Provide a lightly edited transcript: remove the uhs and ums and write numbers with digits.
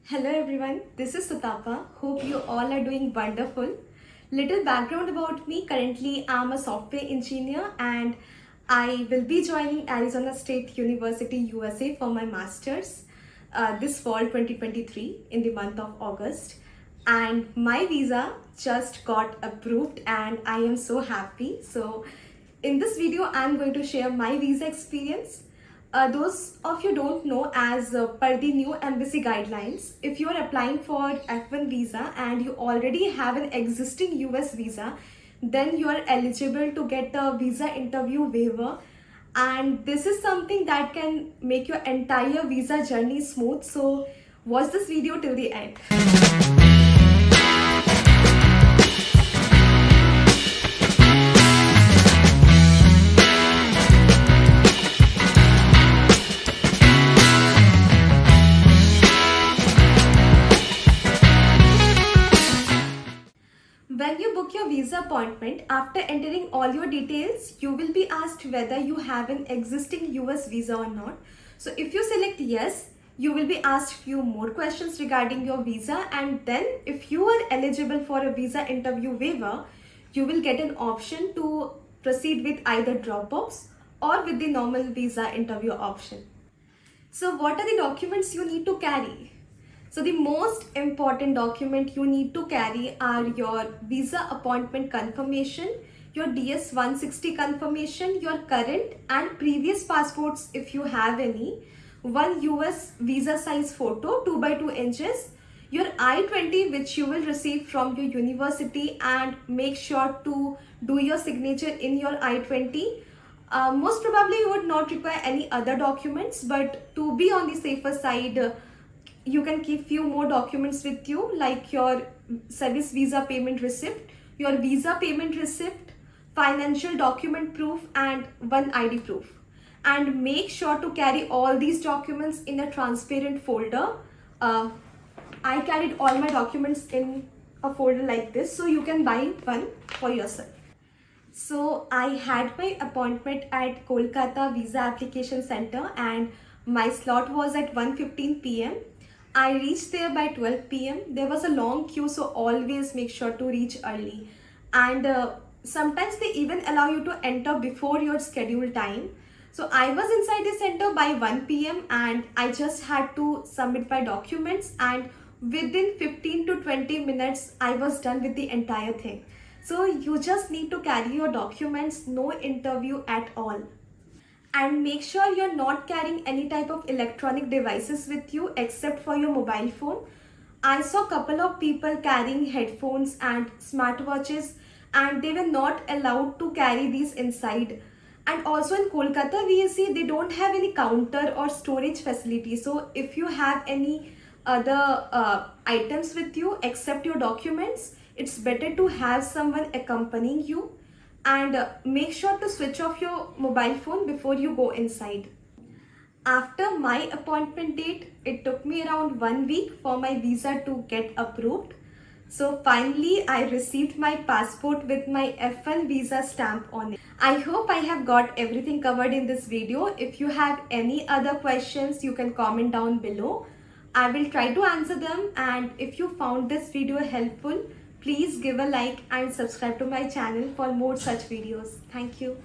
Hello everyone, this is Sutapa. Hope you all are doing wonderful. Little background about me. Currently, I'm a software engineer and I will be joining Arizona State University, USA for my master's this fall 2023 in the month of August. And my visa just got approved and I am so happy. So in this video, I'm going to share my visa experience. Those of you don't know, as per the new embassy guidelines, if you are applying for F1 visa and you already have an existing US visa, then you are eligible to get a visa interview waiver, and this is something that can make your entire visa journey smooth. So watch this video till the end. When you book your visa appointment, after entering all your details, you will be asked whether you have an existing US visa or not. So if you select yes, you will be asked few more questions regarding your visa, and then if you are eligible for a visa interview waiver, you will get an option to proceed with either DROPBOX or with the normal visa interview option. So what are the documents you need to carry? So the most important document you need to carry are your visa appointment confirmation, your DS-160 confirmation, your current and previous passports if you have any, one US visa size photo 2 by 2 inches, your I-20 which you will receive from your university, and make sure to do your signature in your I-20. Most probably you would not require any other documents, but to be on the safer side, you can keep few more documents with you, like your service visa payment receipt, your visa payment receipt, financial document proof, and one ID proof. And make sure to carry all these documents in a transparent folder. I carried all my documents in a folder like this, so you can buy one for yourself. So I had my appointment at Kolkata Visa Application Center and my slot was at 1:15 p.m. I reached there by 12 p.m. There was a long queue, so always make sure to reach early. And sometimes they even allow you to enter before your scheduled time. So I was inside the center by 1 p.m. and I just had to submit my documents, and within 15 to 20 minutes, I was done with the entire thing. So you just need to carry your documents, no interview at all. And make sure you're not carrying any type of electronic devices with you except for your mobile phone. I saw a couple of people carrying headphones and smartwatches, and they were not allowed to carry these inside. And also in Kolkata VSC, they don't have any counter or storage facility. So if you have any other items with you except your documents, it's better to have someone accompanying you. And make sure to switch off your mobile phone before you go inside. After my appointment date, it took me around 1 week for my visa to get approved. So finally, I received my passport with my F1 visa stamp on it. I hope I have got everything covered in this video. If you have any other questions, you can comment down below. I will try to answer them, and if you found this video helpful, please give a like and subscribe to my channel for more such videos. Thank you.